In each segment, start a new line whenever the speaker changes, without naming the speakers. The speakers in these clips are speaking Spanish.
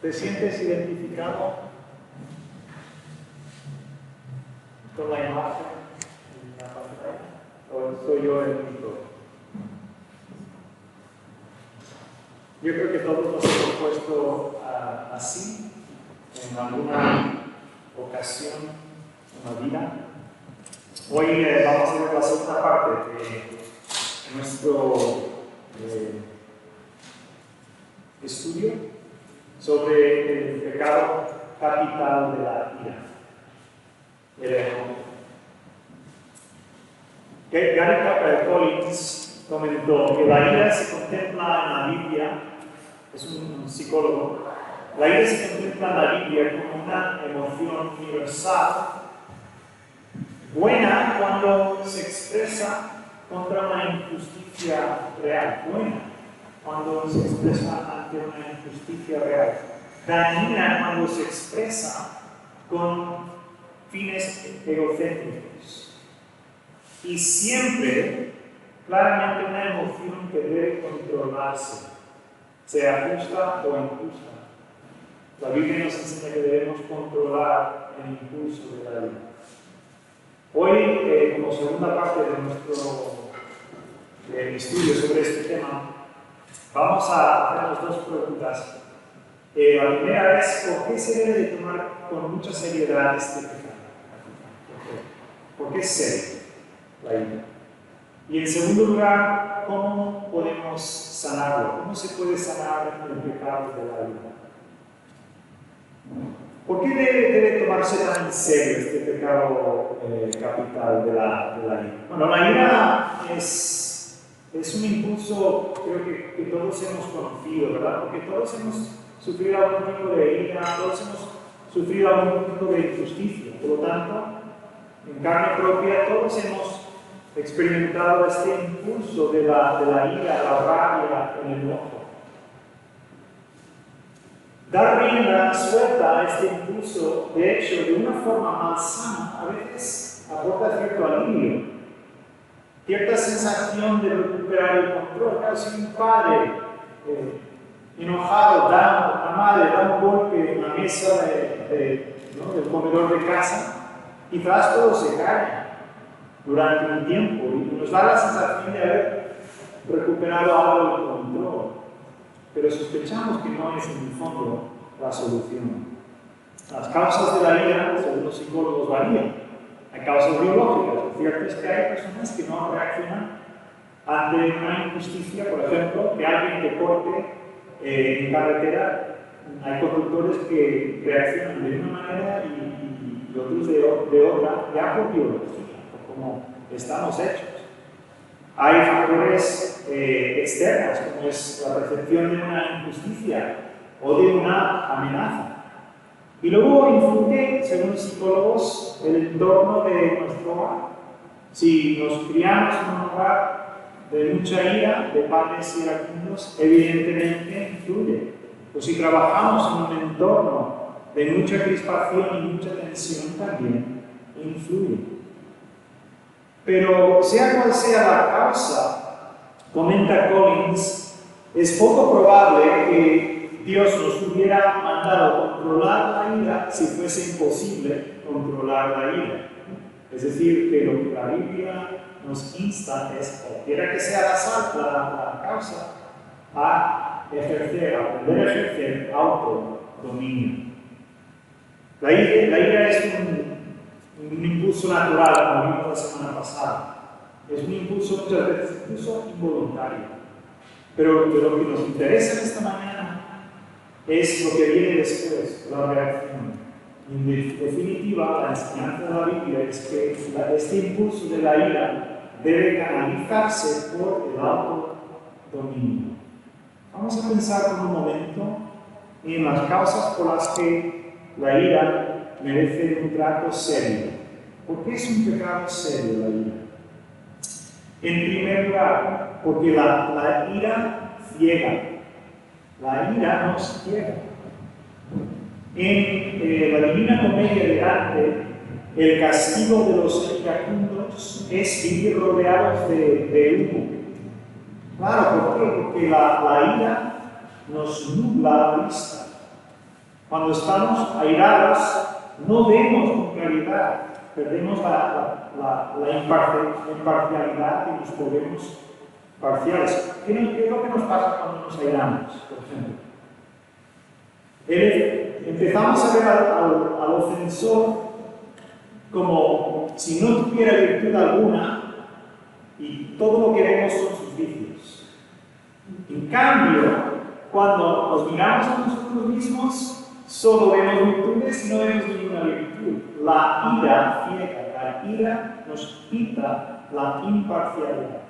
¿Te sientes identificado con la imagen en la pantalla? ¿O soy yo el único? Yo creo que todos nos hemos puesto así en alguna ocasión en la vida. Hoy vamos a ver la segunda parte de nuestro estudio sobre el pecado capital de la ira, el enojo. Gary Collins comentó que la ira se contempla en la Biblia, es un psicólogo, la ira se contempla en la Biblia como una emoción universal, buena cuando se expresa contra una injusticia real, buena cuando se expresa ante una injusticia real, dañina cuando se expresa con fines egocéntricos, y siempre claramente una emoción que debe controlarse, sea justa o injusta. La Biblia nos enseña que debemos controlar el impulso de la ira. Hoy, como segunda parte de nuestro estudio sobre este tema, vamos a hacernos dos preguntas. La primera es, ¿por qué se debe de tomar con mucha seriedad este pecado? ¿Por qué es serio la ira? Y en segundo lugar, ¿cómo podemos sanarlo? ¿Cómo se puede sanar el pecado de la ira? ¿Por qué debe tomarse tan en serio este pecado capital de la ira? Bueno, la ira es un impulso, creo que todos hemos conocido, ¿verdad? Porque todos hemos sufrido algún tipo de ira, todos hemos sufrido algún tipo de injusticia. Por lo tanto, en carne propia, todos hemos experimentado este impulso de la ira, la rabia, el enojo. Dar rienda suelta a este impulso, de hecho, de una forma malsana, a veces aporta cierto alivio, cierta sensación de recuperar el control. Claro, si un padre enojado da a madre, da un golpe en la mesa del comedor de casa, quizás todo se cae durante un tiempo y nos da la sensación de haber recuperado algo del control. Pero sospechamos que no es en el fondo la solución. Las causas de la ira, según los psicólogos, varían. Hay causas biológicas. Lo cierto es que hay personas que no reaccionan ante una injusticia, por ejemplo, que alguien te corte en carretera. Hay conductores que reaccionan de una manera y otros de otra, ya por biología, por cómo estamos hechos. Hay factores externos, como es la percepción de una injusticia o de una amenaza. Y luego influye, según los psicólogos, el entorno de nuestro hogar. Si nos criamos en un hogar de mucha ira, de padres iracundos, evidentemente influye. O si trabajamos en un entorno de mucha crispación y mucha tensión, también influye. Pero sea cual sea la causa, comenta Collins, es poco probable que Dios nos hubiera mandado controlar la ira si fuese imposible controlar la ira. Es decir, que lo que la Biblia nos insta es, cualquiera que sea la causa, a aprender a ejercer autodominio. La ira es un impulso natural, como vimos la semana pasada. Es un impulso muchas veces incluso involuntario. Pero lo que nos interesa en esta mañana es lo que viene después, la reacción. En definitiva, la enseñanza de la Biblia es que este impulso de la ira debe canalizarse por el autodominio. Vamos a pensar por un momento en las causas por las que la ira merece un trato serio. ¿Por qué es un pecado serio la ira? En primer lugar, porque la ira ciega. La ira nos ciega. En la Divina Comedia de Dante, el castigo de los iracundos es vivir rodeados de humo. Claro, ¿por qué? Porque la ira nos nubla la vista. Cuando estamos airados, no vemos con claridad, perdemos la imparcialidad y nos volvemos parciales. ¿Qué es lo que nos pasa cuando nos airamos, por ejemplo? Empezamos a ver al ofensor como si no tuviera virtud alguna y todo lo que vemos son sus vicios. En cambio, cuando nos miramos a nosotros mismos, solo vemos virtudes y no vemos ninguna virtud. La ira ciega, la ira nos quita la imparcialidad.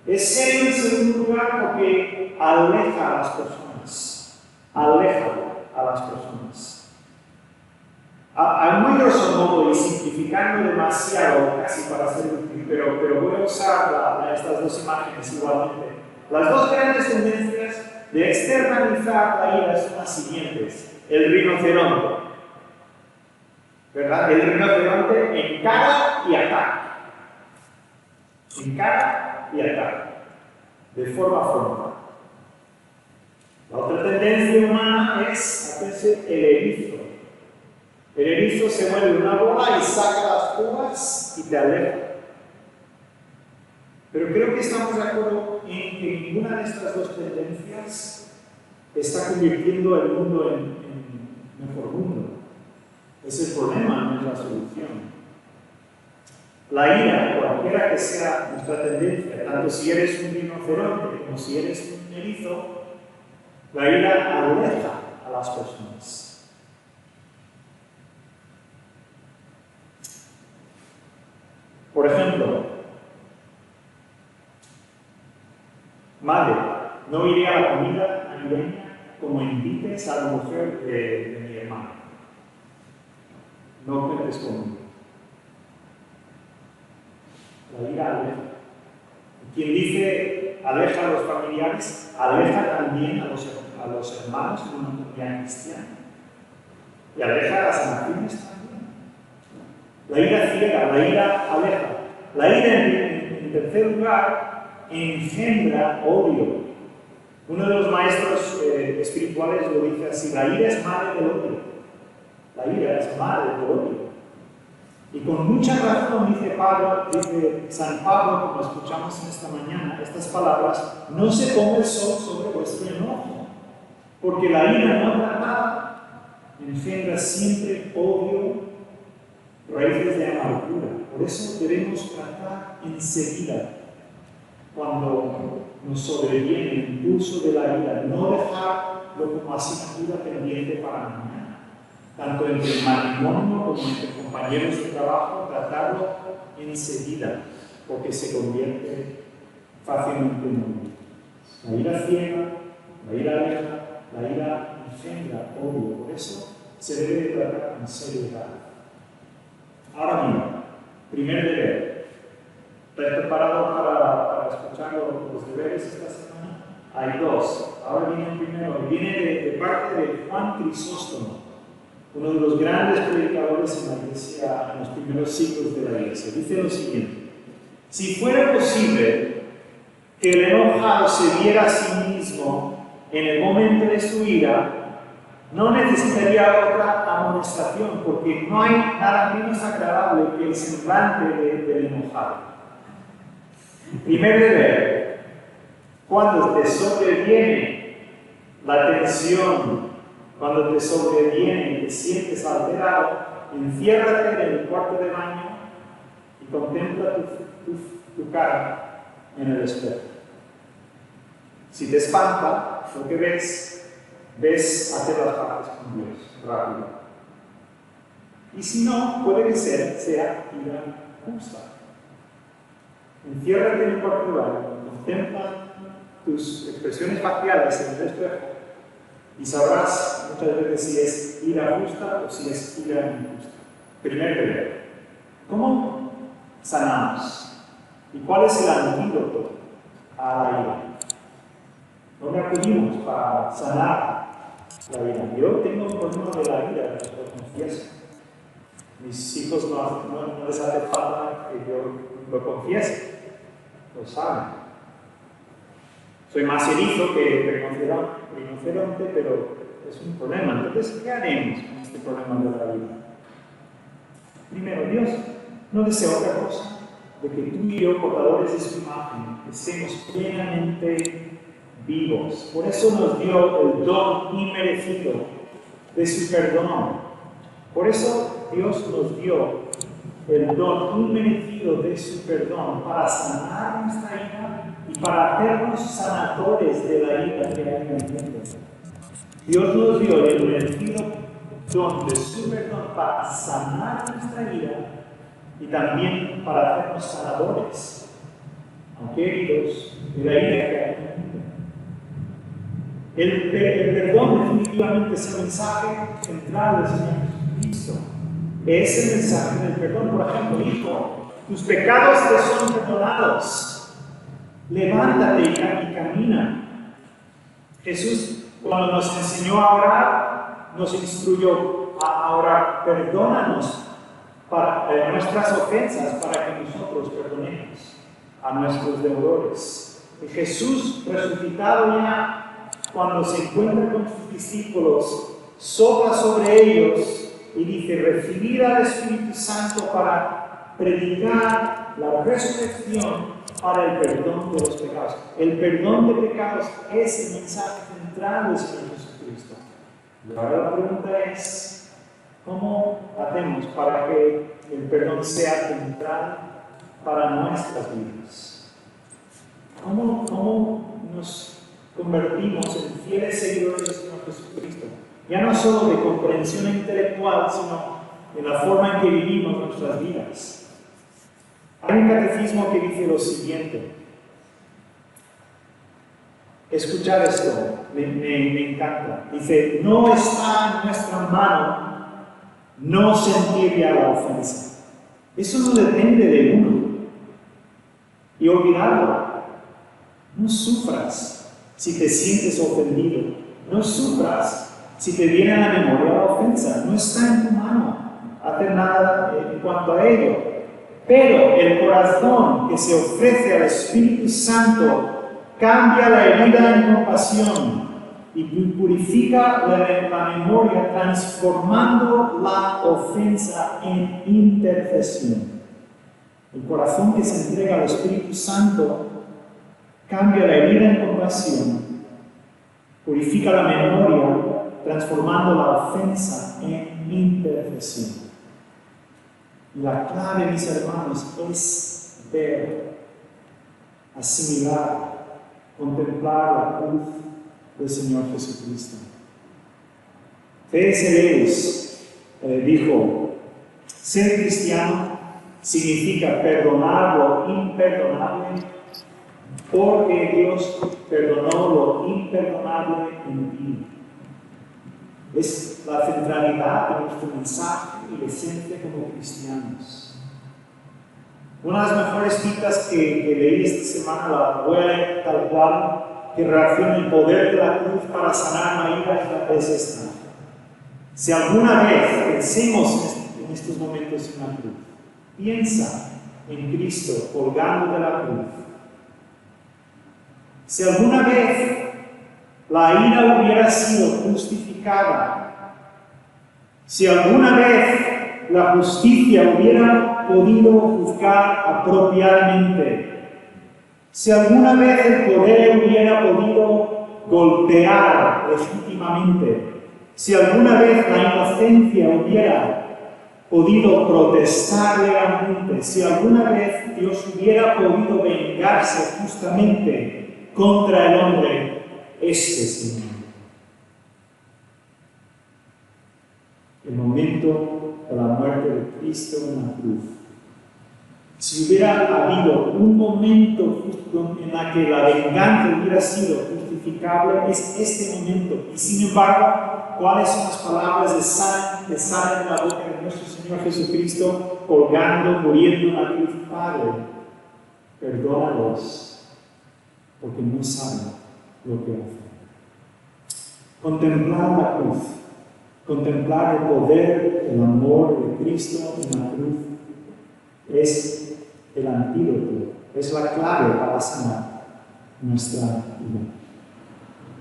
Es serio en segundo lugar porque aleja a las personas. Aleja a las personas. A muy grosso modo y simplificando demasiado casi para ser útil, pero voy a usar estas dos imágenes igualmente. Las dos grandes tendencias de externalizar la ira son las siguientes. El rinoceronte, ¿verdad? El rinoceronte encara y ataca. Encara y ataca, de forma frontal. La otra tendencia humana es hacerse el erizo. El erizo se mueve una bola y saca las púas y te aleja. Pero creo que estamos de acuerdo en que ninguna de estas dos tendencias está convirtiendo el mundo en mejor mundo. Es el problema, no es la solución. La ira, cualquiera que sea nuestra tendencia, tanto si eres un rinoceronte como si eres un erizo, la ira aleja a las personas. Por ejemplo, madre, no iré a la comida navideña como invites a la mujer de mi hermano. No cuentes conmigo. La ira aleja. Quien dice aleja a los familiares, aleja también a los hermanos en una comunidad cristiana. Y aleja a las naciones también. La ira ciega, la ira aleja. La ira, en tercer lugar, engendra odio. Uno de los maestros espirituales lo dice así: la ira es madre del odio. La ira es madre del odio. Y con mucha razón dice San Pablo, como escuchamos en esta mañana, estas palabras: no se ponga el sol sobre vuestro enojo, porque la ira no tratada engendra siempre odio, raíces de amargura. Por eso debemos tratar enseguida, cuando nos sobreviene el impulso de la ira, no dejarlo como asignatura pendiente para mañana. Tanto entre el matrimonio como entre compañeros de trabajo, tratarlo enseguida, porque se convierte fácilmente en odio. La ira ciega, la ira aleja, la ira engendra odio. Por eso se debe tratar con seriedad. Ahora bien, primer deber. ¿Estás preparado para escuchar los deberes esta semana? Hay dos. Ahora viene el primero. Viene de parte de Juan Crisóstomo, uno de los grandes predicadores en la iglesia en los primeros siglos de la iglesia. Dice lo siguiente: si fuera posible que el enojado se viera a sí mismo en el momento de su ira, no necesitaría otra amonestación, porque no hay nada menos agradable que el semblante del enojado. Primer deber: cuando te sobreviene la tensión, cuando te sobreviene y te sientes alterado, enciérrate en el cuarto de baño y contempla tu cara en el espejo. Si te espanta lo que ves hacer las paces con Dios rápido. Y si no, puede que sea ira justa. Enciérrate en el cuarto de baño, contempla tus expresiones faciales en el espejo y sabrás muchas veces si es ira justa o si es ira injusta. Primer deber: ¿cómo sanamos? ¿Y cuál es el antídoto a la ira? ¿Dónde acudimos para sanar la ira? Yo tengo un problema de la ira, lo confieso. Mis hijos no les hace falta que yo lo confiese, lo saben. Soy más erizo que rinoceronte, pero es un problema. Entonces, ¿qué haremos con este problema de la vida? Primero, Dios no desea otra cosa de que tú y yo, portadores de su imagen, estemos plenamente vivos. Por eso nos dio el don inmerecido de su perdón. Por eso Dios nos dio el don inmerecido de su perdón para sanar nuestra ira y para hacernos sanadores de la ira que hay en el mundo. Dios nos dio el merecido don de su perdón para sanar nuestra ira y también para hacernos sanadores, aunque heridos, de la ira que hay en el mundo. El perdón definitivamente es el mensaje central del Señor Jesucristo. Es el mensaje del perdón. Por ejemplo, hijo, tus pecados te son perdonados. Levántate y camina. Jesús, cuando nos enseñó a orar, nos instruyó a orar, perdónanos para nuestras ofensas, para que nosotros perdonemos a nuestros deudores. Y Jesús, resucitado ya, cuando se encuentra con sus discípulos, sopla sobre ellos y dice: recibid al Espíritu Santo para predicar la resurrección para el perdón de los pecados. El perdón de pecados es el mensaje central del Señor Jesucristo. Ahora la pregunta es, ¿cómo hacemos para que el perdón sea central para nuestras vidas? ¿Cómo nos convertimos en fieles seguidores del Señor Jesucristo? Ya no solo de comprensión intelectual, sino en la forma en que vivimos nuestras vidas. Hay un catecismo que dice lo siguiente. Escuchar esto, me encanta. Dice: no está en nuestra mano no sentir ya la ofensa. Eso no depende de uno. Y olvidarlo. No sufras si te sientes ofendido. No sufras si te viene a la memoria la ofensa. No está en tu mano hacer nada en cuanto a ello. Pero el corazón que se ofrece al Espíritu Santo cambia la herida en compasión y purifica la memoria, transformando la ofensa en intercesión. El corazón que se entrega al Espíritu Santo cambia la herida en compasión, purifica la memoria, transformando la ofensa en intercesión. La clave, mis hermanos, es ver, asimilar, contemplar la cruz del Señor Jesucristo. C.S. Lewis dijo: ser cristiano significa perdonar lo imperdonable, porque Dios perdonó lo imperdonable en ti. Es la centralidad de nuestro mensaje y la esencia como cristianos. Una de las mejores citas que leí esta semana, la voy a leer tal cual, que reacciona el poder de la cruz para sanar la ira, es esta. Si alguna vez pensemos en estos momentos en la cruz, piensa en Cristo colgando de la cruz. Si alguna vez la ira hubiera sido justificada, si alguna vez la justicia hubiera podido juzgar apropiadamente, si alguna vez el poder hubiera podido golpear legítimamente, si alguna vez la inocencia hubiera podido protestar legalmente, si alguna vez Dios hubiera podido vengarse justamente contra el hombre, este es el momento. El momento de la muerte de Cristo en la cruz. Si hubiera habido un momento en el que la venganza hubiera sido justificable, es este momento. Y sin embargo, ¿cuáles son las palabras que salen de la boca de nuestro Señor Jesucristo, colgando, muriendo en la cruz? Padre, perdónalos, porque no saben lo que hacen. Contemplar la cruz, contemplar el poder, el amor de Cristo en la cruz, es el antídoto, es la clave para sanar nuestra vida.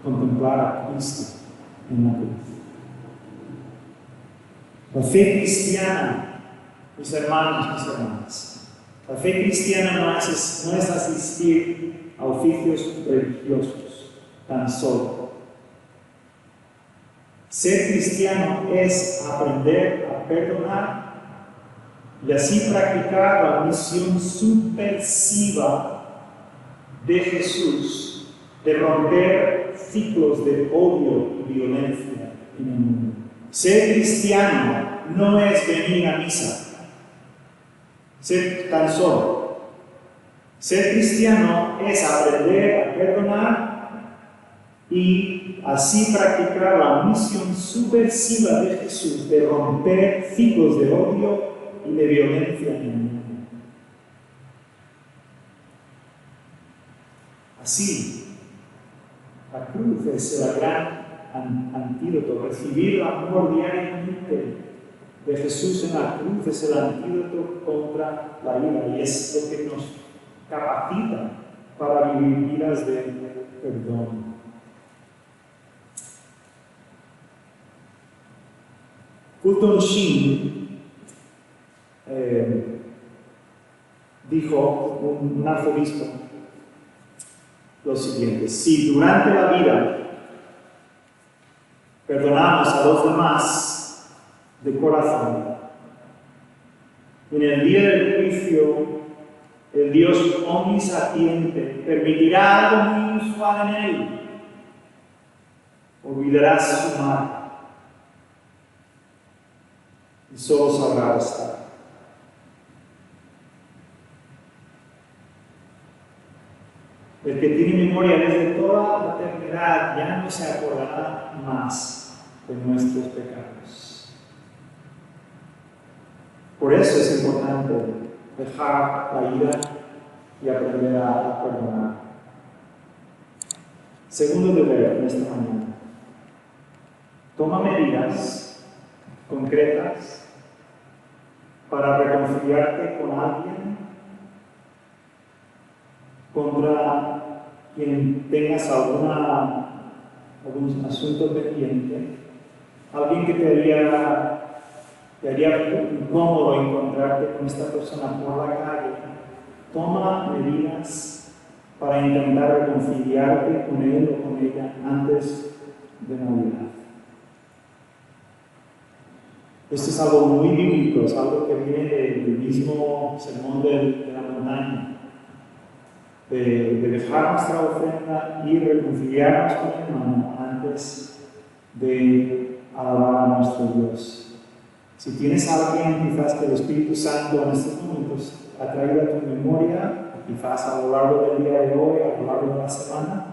Contemplar a Cristo en la cruz. La fe cristiana, mis hermanos, mis hermanas, la fe cristiana no es asistir a oficios religiosos tan solo. Ser cristiano es aprender a perdonar y así practicar la misión subversiva de Jesús de romper ciclos de odio y violencia en el mundo. Ser cristiano no es venir a misa, ser tan solo. Ser cristiano es aprender a perdonar y así practicar la misión subversiva de Jesús de romper ciclos de odio y de violencia en el mundo. Así, la cruz es el gran antídoto. Recibir el amor diariamente de Jesús en la cruz es el antídoto contra la ira y es lo que nos capacita para vivir vidas de perdón. Fulton Sheen dijo, un arzobispo, lo siguiente: si durante la vida perdonamos a los demás de corazón, en el día del juicio el Dios omnisciente permitirá algo muy inusual en él. Olvidarás su mal y solo sabrá estar. El que tiene memoria desde toda la eternidad ya no se acordará más de nuestros pecados. Por eso es importante dejar la ira y aprender a perdonar. Segundo deber en esta mañana: toma medidas concretas para reconciliarte con alguien contra quien tengas algún asunto pendiente, alguien que te haría incómodo encontrarte con esta persona por la calle. Toma medidas para intentar reconciliarte con él o con ella antes de Navidad. Esto es algo muy bíblico, es algo que viene del mismo sermón de la montaña. De dejar nuestra ofrenda y reconciliarnos con el hermano antes de alabar a nuestro Dios. Si tienes a alguien quizás que el Espíritu Santo en estos momentos ha traído a tu memoria, quizás a lo largo del día de hoy, a lo largo de la semana,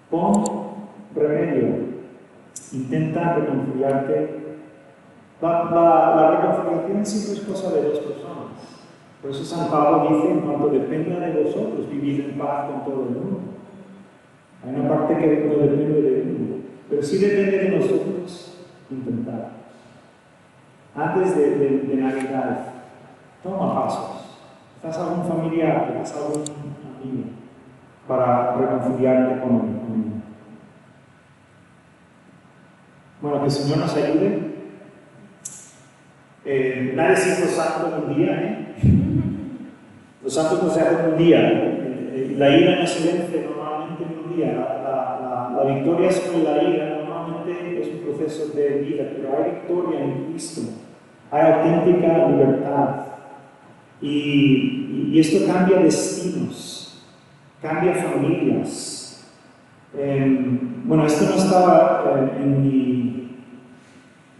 pon remedio, intenta reconciliarte. La reconciliación siempre es cosa de dos personas. Por eso San Pablo dice: en cuanto dependa de vosotros, vivid en paz con todo el mundo. Hay una parte que no depende de uno, pero sí depende de nosotros intentar. Antes de Navidad, toma pasos. Quizás algún familiar, quizás algún amigo, para reconciliarte con él. Bueno, que el Señor nos ayude. Nadie se hizo santo en un día, Los santos no se hacen en un día. La ira no se vence normalmente en un día. La victoria sobre la ira normalmente es un proceso de vida, pero hay victoria en Cristo. Hay auténtica libertad. Y esto cambia destinos, cambia familias. Bueno, esto no estaba en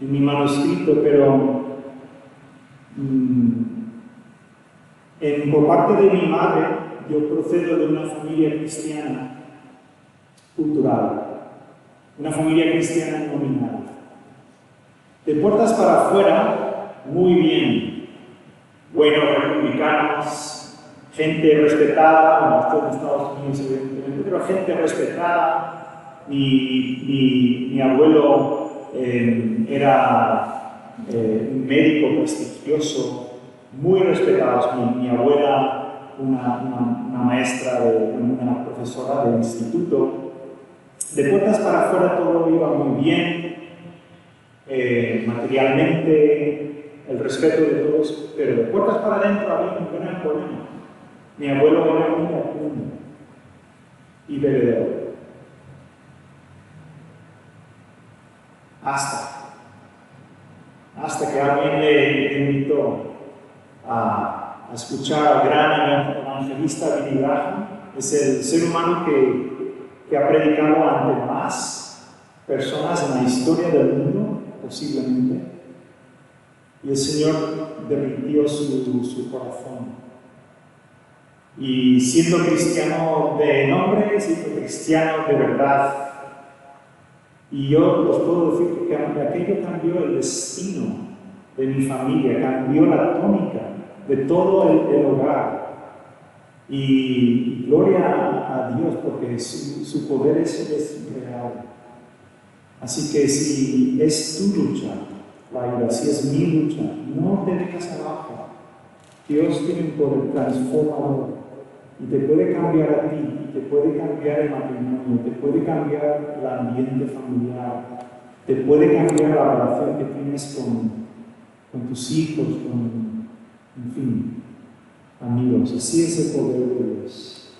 mi manuscrito, pero por parte de mi madre, yo procedo de una familia cristiana cultural, una familia cristiana nominal. De puertas para afuera, muy bien. Buenos republicanos, gente respetada, bueno, esto en Estados Unidos evidentemente, pero gente respetada. Mi abuelo era un médico prestigioso, muy respetados. Mi abuela, una maestra, una profesora de instituto. De puertas para afuera todo iba muy bien, materialmente, el respeto de todos, pero de puertas para adentro había un gran problema. Mi abuelo era muy iracundo y bebedor. Hasta que alguien le invitó a escuchar al gran evangelista Billy Graham. Es el ser humano que ha predicado ante más personas en la historia del mundo, posiblemente. Y el Señor derritió su corazón. Y siendo cristiano de nombre, siendo cristiano de verdad. Y yo os puedo decir que aquello cambió el destino de mi familia, cambió la tónica de todo el hogar. Y gloria a Dios, porque su poder es real. Así que si es tu lucha, Laura, si es mi lucha, no te dejes abajo. Dios tiene un poder transformador y te puede cambiar a ti, y te puede cambiar el matrimonio, te puede cambiar el ambiente familiar, te puede cambiar la relación que tienes con tus hijos, en fin, amigos. Así es el poder de Dios.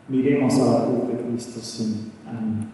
Miremos a la cruz de Cristo, sí. Amén.